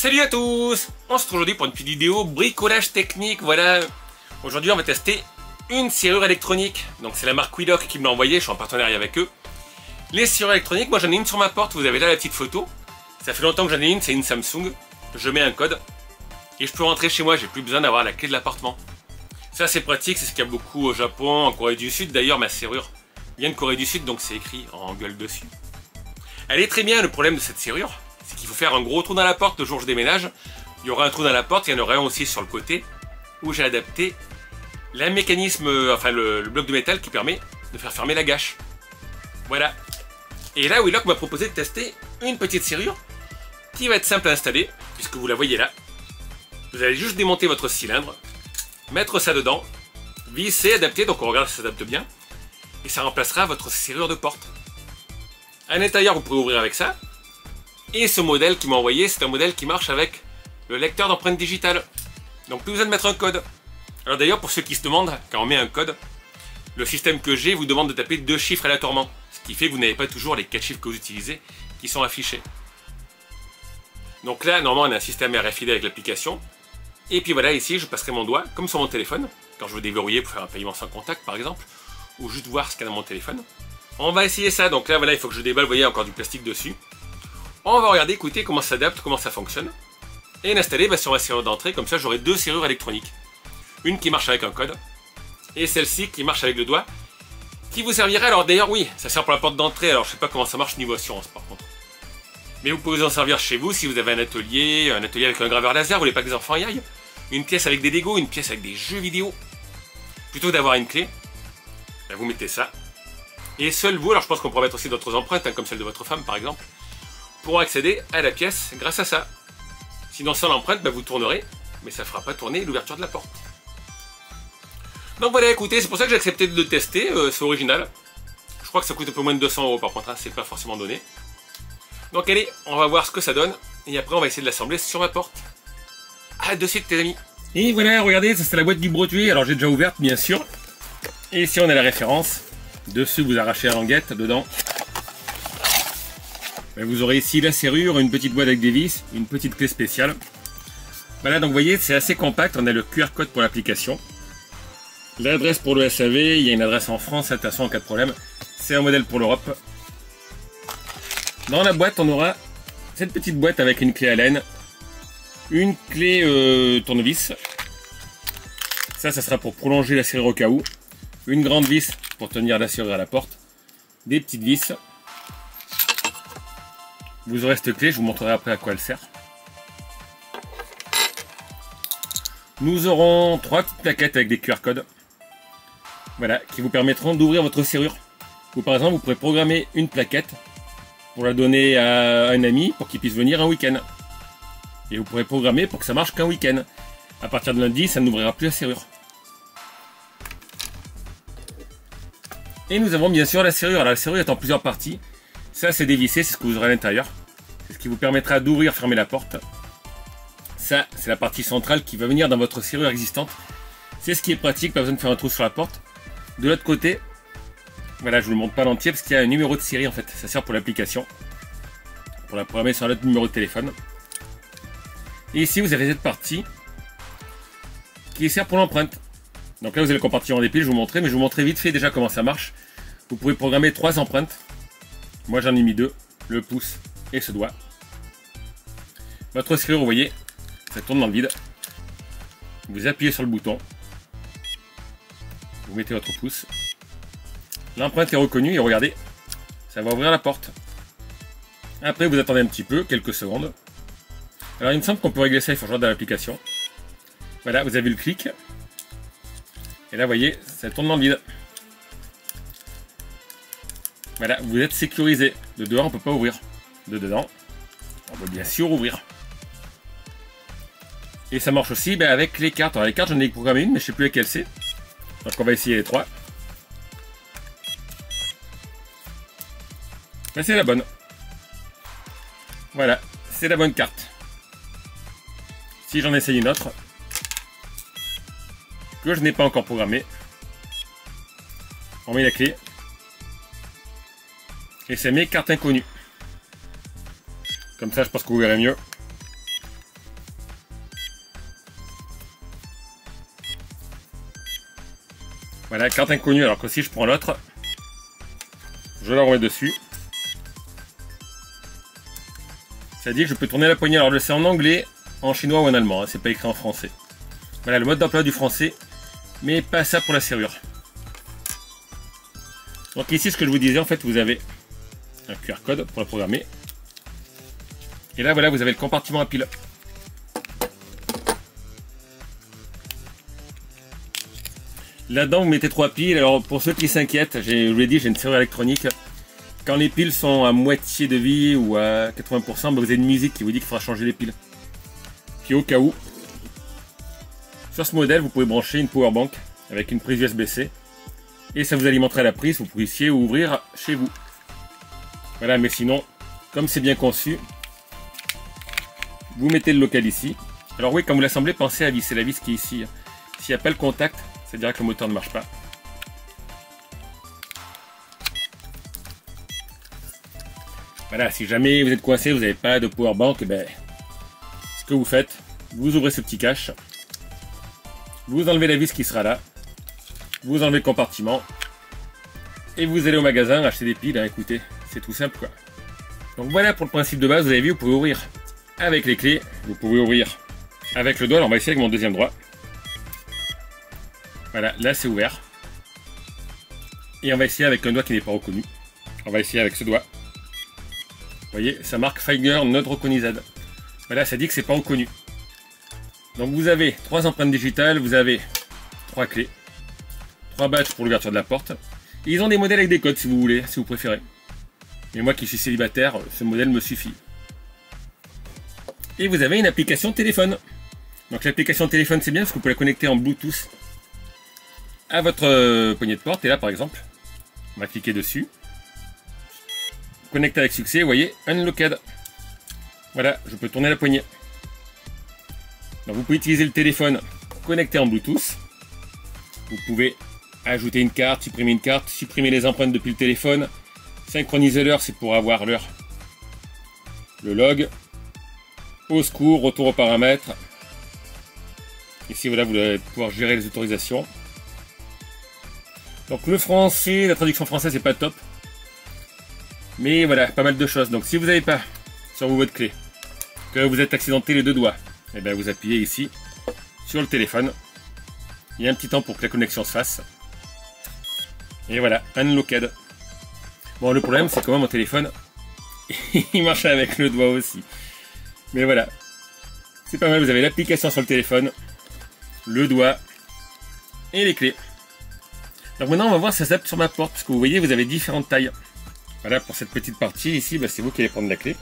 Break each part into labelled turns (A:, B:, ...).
A: Salut à tous! On se retrouve aujourd'hui pour une petite vidéo bricolage technique, voilà. Aujourd'hui on va tester une serrure électronique. Donc c'est la marque Quilock qui me l'a envoyé, je suis en partenariat avec eux. Les serrures électroniques, moi j'en ai une sur ma porte, vous avez là la petite photo. Ça fait longtemps que j'en ai une, c'est une Samsung. Je mets un code et je peux rentrer chez moi, j'ai plus besoin d'avoir la clé de l'appartement. Ça c'est pratique, c'est ce qu'il y a beaucoup au Japon, en Corée du Sud. D'ailleurs ma serrure vient de Corée du Sud, donc c'est écrit en gueule dessus. Elle est très bien, le problème de cette serrure, c'est qu'il faut faire un gros trou dans la porte le jour où je déménage. Il y aura un trou dans la porte, il y en aura un aussi sur le côté, où j'ai adapté le mécanisme, enfin le bloc de métal qui permet de faire fermer la gâche. Voilà. Et là, Quilock m'a proposé de tester une petite serrure qui va être simple à installer, puisque vous la voyez là. Vous allez juste démonter votre cylindre, mettre ça dedans, visser, adapter, donc on regarde si ça s'adapte bien, et ça remplacera votre serrure de porte. À l'intérieur, vous pouvez ouvrir avec ça. Et ce modèle qui m'a envoyé, c'est un modèle qui marche avec le lecteur d'empreintes digitales. Donc plus besoin de mettre un code. Alors d'ailleurs, pour ceux qui se demandent, quand on met un code, le système que j'ai vous demande de taper 2 chiffres aléatoirement. Ce qui fait que vous n'avez pas toujours les 4 chiffres que vous utilisez qui sont affichés. Donc là, normalement, on a un système RFID avec l'application. Et puis voilà, ici, je passerai mon doigt, comme sur mon téléphone, quand je veux déverrouiller pour faire un paiement sans contact, par exemple, ou juste voir ce qu'il y a dans mon téléphone. On va essayer ça, donc là, voilà, il faut que je déballe, vous voyez, encore du plastique dessus. On va regarder, écouter comment ça s'adapte, comment ça fonctionne. Et l'installer sur ma serrure d'entrée, comme ça j'aurai 2 serrures électroniques. Une qui marche avec un code, et celle-ci qui marche avec le doigt, qui vous servira, alors d'ailleurs oui, ça sert pour la porte d'entrée, alors je sais pas comment ça marche niveau assurance par contre. Mais vous pouvez vous en servir chez vous si vous avez un atelier avec un graveur laser, vous voulez pas que les enfants y aillent. Une pièce avec des Lego, une pièce avec des jeux vidéo. Plutôt d'avoir une clé, ben vous mettez ça. Et seul vous, alors je pense qu'on pourra mettre aussi d'autres empreintes, comme celle de votre femme par exemple, pourront accéder à la pièce grâce à ça. Sinon sans l'empreinte, vous tournerez, mais ça ne fera pas tourner l'ouverture de la porte. Donc voilà, écoutez, c'est pour ça que j'ai accepté de le tester, c'est original. Je crois que ça coûte un peu moins de 200 € par contre, c'est pas forcément donné. Donc allez, on va voir ce que ça donne, et après on va essayer de l'assembler sur ma porte. À de suite les amis. Et voilà, regardez, ça c'est la boîte du brotuet, alors j'ai déjà ouverte bien sûr. Et ici on a la référence. Dessus vous arrachez la languette, dedans. Vous aurez ici la serrure, une petite boîte avec des vis, une petite clé spéciale. Voilà, donc vous voyez, c'est assez compact, on a le QR code pour l'application. L'adresse pour le SAV, il y a une adresse en France, attention en cas de problème. C'est un modèle pour l'Europe. Dans la boîte, on aura cette petite boîte avec une clé Allen, une clé tournevis. Ça sera pour prolonger la serrure au cas où. Une grande vis pour tenir la serrure à la porte. Des petites vis. Vous aurez cette clé, je vous montrerai après à quoi elle sert. Nous aurons 3 petites plaquettes avec des QR codes. Voilà, qui vous permettront d'ouvrir votre serrure. Ou par exemple, vous pourrez programmer une plaquette pour la donner à un ami pour qu'il puisse venir un week-end. Et vous pourrez programmer pour que ça marche qu'un week-end. À partir de lundi, ça n'ouvrira plus la serrure. Et nous avons bien sûr la serrure. Alors la serrure est en plusieurs parties. Ça c'est dévissé, c'est ce que vous aurez à l'intérieur. C'est ce qui vous permettra d'ouvrir, fermer la porte. Ça, c'est la partie centrale qui va venir dans votre serrure existante. C'est ce qui est pratique, pas besoin de faire un trou sur la porte. De l'autre côté, voilà, je vous le montre pas l'entier parce qu'il y a un numéro de série en fait. Ça sert pour l'application. Pour la programmer sur un autre numéro de téléphone. Et ici, vous avez cette partie qui sert pour l'empreinte. Donc là, vous avez le compartiment des piles, je vais vous montrer, mais je vous montrerai vite fait déjà comment ça marche. Vous pouvez programmer 3 empreintes. Moi, j'en ai mis 2, le pouce et ce doigt. Votre serrure, vous voyez, ça tourne dans le vide. Vous appuyez sur le bouton. Vous mettez votre pouce. L'empreinte est reconnue et regardez, ça va ouvrir la porte. Après, vous attendez un petit peu, quelques secondes. Alors, il me semble qu'on peut régler ça, il faut rejoindre dans l'application. Voilà, vous avez le clic. Et là, vous voyez, ça tourne dans le vide. Voilà, vous êtes sécurisé. De dehors, on ne peut pas ouvrir. De dedans, on peut bien sûr ouvrir. Et ça marche aussi avec les cartes. Alors les cartes, j'en ai programmé une, mais je ne sais plus laquelle c'est. Donc on va essayer les 3. Mais c'est la bonne. Voilà, c'est la bonne carte. Si j'en essaye une autre, que je n'ai pas encore programmée, on met la clé. Et c'est mes cartes inconnues. Comme ça, je pense que vous verrez mieux. Voilà, carte inconnue, alors que si je prends l'autre, je la remets dessus. Ça dit que je peux tourner la poignée, alors je sais en anglais, en chinois ou en allemand, hein, c'est pas écrit en français. Voilà le mode d'emploi du français, mais pas ça pour la serrure. Donc ici, ce que je vous disais, en fait, vous avez un QR code pour le programmer. Et là, voilà, vous avez le compartiment à piles. Là-dedans, vous mettez 3 piles. Alors, pour ceux qui s'inquiètent, je vous l'ai dit, j'ai une serrure électronique. Quand les piles sont à moitié de vie ou à 80%, vous avez une musique qui vous dit qu'il faudra changer les piles. Puis au cas où, sur ce modèle, vous pouvez brancher une power bank avec une prise USB-C. Et ça vous alimentera la prise, vous puissiez ouvrir chez vous. Voilà, mais sinon, comme c'est bien conçu, vous mettez le local ici. Alors oui, quand vous l'assemblez, pensez à visser la vis qui est ici. S'il n'y a pas le contact, c'est-à-dire que le moteur ne marche pas. Voilà, si jamais vous êtes coincé, vous n'avez pas de power bank, ben, ce que vous faites, vous ouvrez ce petit cache, vous enlevez la vis qui sera là, vous enlevez le compartiment, et vous allez au magasin acheter des piles, hein, écoutez, c'est tout simple quoi. Donc voilà pour le principe de base, vous avez vu, vous pouvez ouvrir avec les clés, vous pouvez ouvrir avec le doigt, alors on va essayer avec mon deuxième doigt. Voilà, là c'est ouvert. Et on va essayer avec un doigt qui n'est pas reconnu. On va essayer avec ce doigt. Vous voyez, ça marque Finger Not Recognized. Voilà, ça dit que c'est pas reconnu. Donc vous avez 3 empreintes digitales, vous avez 3 clés, 3 badges pour l'ouverture de la porte. Et ils ont des modèles avec des codes si vous voulez, si vous préférez. Et moi qui suis célibataire, ce modèle me suffit. Et vous avez une application téléphone. Donc l'application téléphone c'est bien parce que vous pouvez la connecter en Bluetooth à votre poignée de porte. Et là par exemple, on va cliquer dessus. Connecté avec succès, vous voyez, Unlocked. Voilà, je peux tourner la poignée. Donc vous pouvez utiliser le téléphone connecté en Bluetooth. Vous pouvez ajouter une carte, supprimer les empreintes depuis le téléphone. Synchroniser l'heure, c'est pour avoir l'heure. Le log. Au secours, retour aux paramètres. Ici, voilà, vous allez pouvoir gérer les autorisations. Donc le français, la traduction française n'est pas top. Mais voilà, pas mal de choses. Donc si vous n'avez pas sur votre clé, que vous êtes accidenté les 2 doigts, et bien vous appuyez ici sur le téléphone. Il y a un petit temps pour que la connexion se fasse. Et voilà, Unlocked. Bon, le problème c'est que moi mon téléphone, il marche avec le doigt aussi. Mais voilà, c'est pas mal, vous avez l'application sur le téléphone, le doigt et les clés. Donc maintenant on va voir si ça s'adapte sur ma porte, parce que vous voyez vous avez différentes tailles. Voilà, pour cette petite partie ici, bah, c'est vous qui allez prendre la clé.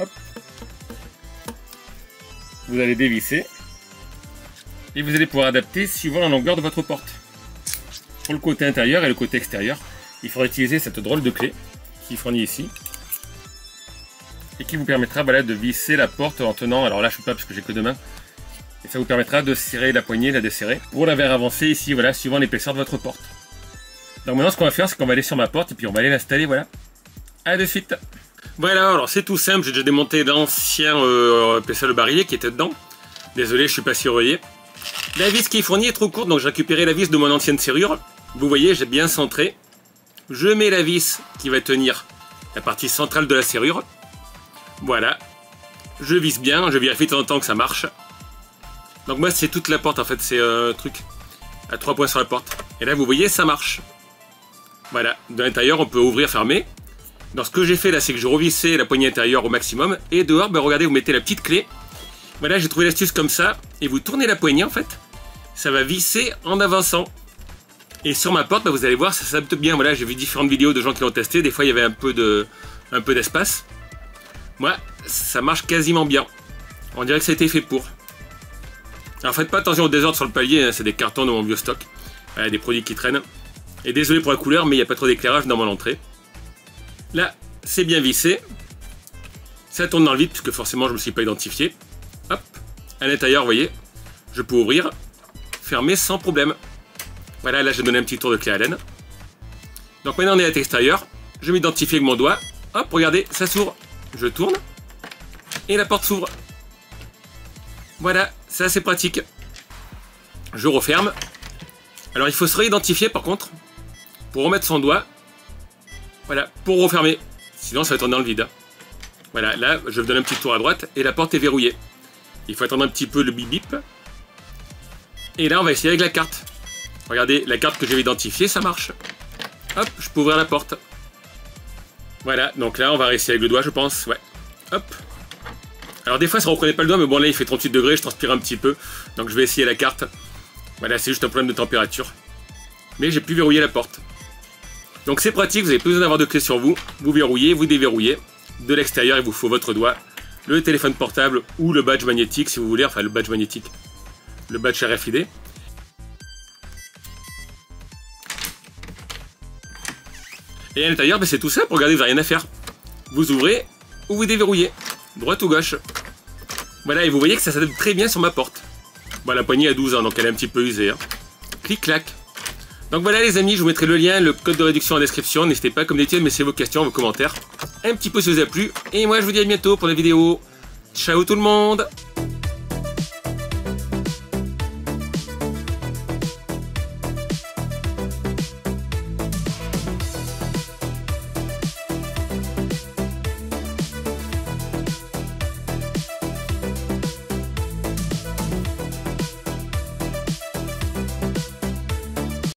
A: Hop. Vous allez dévisser. Et vous allez pouvoir adapter suivant la longueur de votre porte. Pour le côté intérieur et le côté extérieur, il faudra utiliser cette drôle de clé qui est fournie ici. Et qui vous permettra voilà, de visser la porte en tenant, alors là je ne peux pas parce que j'ai que 2 mains. Et ça vous permettra de serrer la poignée, la desserrer. Pour la faire avancer ici, voilà, suivant l'épaisseur de votre porte. Donc maintenant ce qu'on va faire c'est qu'on va aller sur ma porte et puis on va aller l'installer, voilà. A de suite. Voilà, alors c'est tout simple, j'ai déjà démonté d'anciens le barillet qui était dedans. Désolé, je suis pas si relayé. La vis qui est fournie est trop courte, donc j'ai récupéré la vis de mon ancienne serrure. Vous voyez, j'ai bien centré. Je mets la vis qui va tenir la partie centrale de la serrure. Voilà. Je visse bien, je vérifie de temps en temps que ça marche. Donc moi c'est toute la porte en fait, c'est un truc à 3 points sur la porte. Et là vous voyez, ça marche. Voilà, de l'intérieur on peut ouvrir, fermer. Donc ce que j'ai fait là, c'est que j'ai revissé la poignée intérieure au maximum. Et dehors, ben, regardez, vous mettez la petite clé. Voilà, j'ai trouvé l'astuce comme ça. Et vous tournez la poignée en fait. Ça va visser en avançant. Et sur ma porte, ben, vous allez voir, ça s'adapte bien. Voilà, j'ai vu différentes vidéos de gens qui l'ont testé. Des fois, il y avait un peu d'espace. Moi, ça marche quasiment bien. On dirait que ça a été fait pour. Alors faites pas attention au désordre sur le palier, hein, c'est des cartons de mon vieux stock. Voilà, des produits qui traînent. Et désolé pour la couleur, mais il n'y a pas trop d'éclairage dans mon entrée. Là, c'est bien vissé. Ça tourne dans le vide, puisque forcément je ne me suis pas identifié. Hop, à l'intérieur, vous voyez, je peux ouvrir, fermer sans problème. Voilà, là j'ai donné un petit tour de clé Allen. Donc maintenant on est à l'extérieur. Je m'identifie avec mon doigt. Hop, regardez, ça s'ouvre. Je tourne. Et la porte s'ouvre. Voilà, c'est assez pratique. Je referme. Alors il faut se réidentifier par contre, pour remettre son doigt. Voilà, pour refermer. Sinon ça va tourner dans le vide. Voilà, là je donne un petit tour à droite et la porte est verrouillée. Il faut attendre un petit peu le bip bip. Et là on va essayer avec la carte. Regardez, la carte que j'avais identifiée, ça marche. Hop, je peux ouvrir la porte. Voilà, donc là on va réessayer avec le doigt je pense. Ouais, hop. Alors des fois ça ne reconnaît pas le doigt, mais bon là il fait 38 degrés, je transpire un petit peu. Donc je vais essayer la carte. Voilà, c'est juste un problème de température. Mais j'ai pu verrouiller la porte. Donc c'est pratique, vous n'avez plus besoin d'avoir de clé sur vous. Vous verrouillez, vous déverrouillez. De l'extérieur, il vous faut votre doigt, le téléphone portable ou le badge magnétique si vous voulez. Enfin le badge magnétique, le badge RFID. Et à l'intérieur, c'est tout simple, regardez, vous n'avez rien à faire. Vous ouvrez ou vous déverrouillez. Droite ou gauche. Voilà, et vous voyez que ça s'adapte très bien sur ma porte. Bon, la poignée a 12 ans, donc elle est un petit peu usée. Hein. Clic-clac. Donc voilà les amis, je vous mettrai le lien, le code de réduction en description. N'hésitez pas, comme d'habitude, à me laisser vos questions, vos commentaires. Un petit peu si ça vous a plu. Et moi, je vous dis à bientôt pour la vidéo. Ciao tout le monde!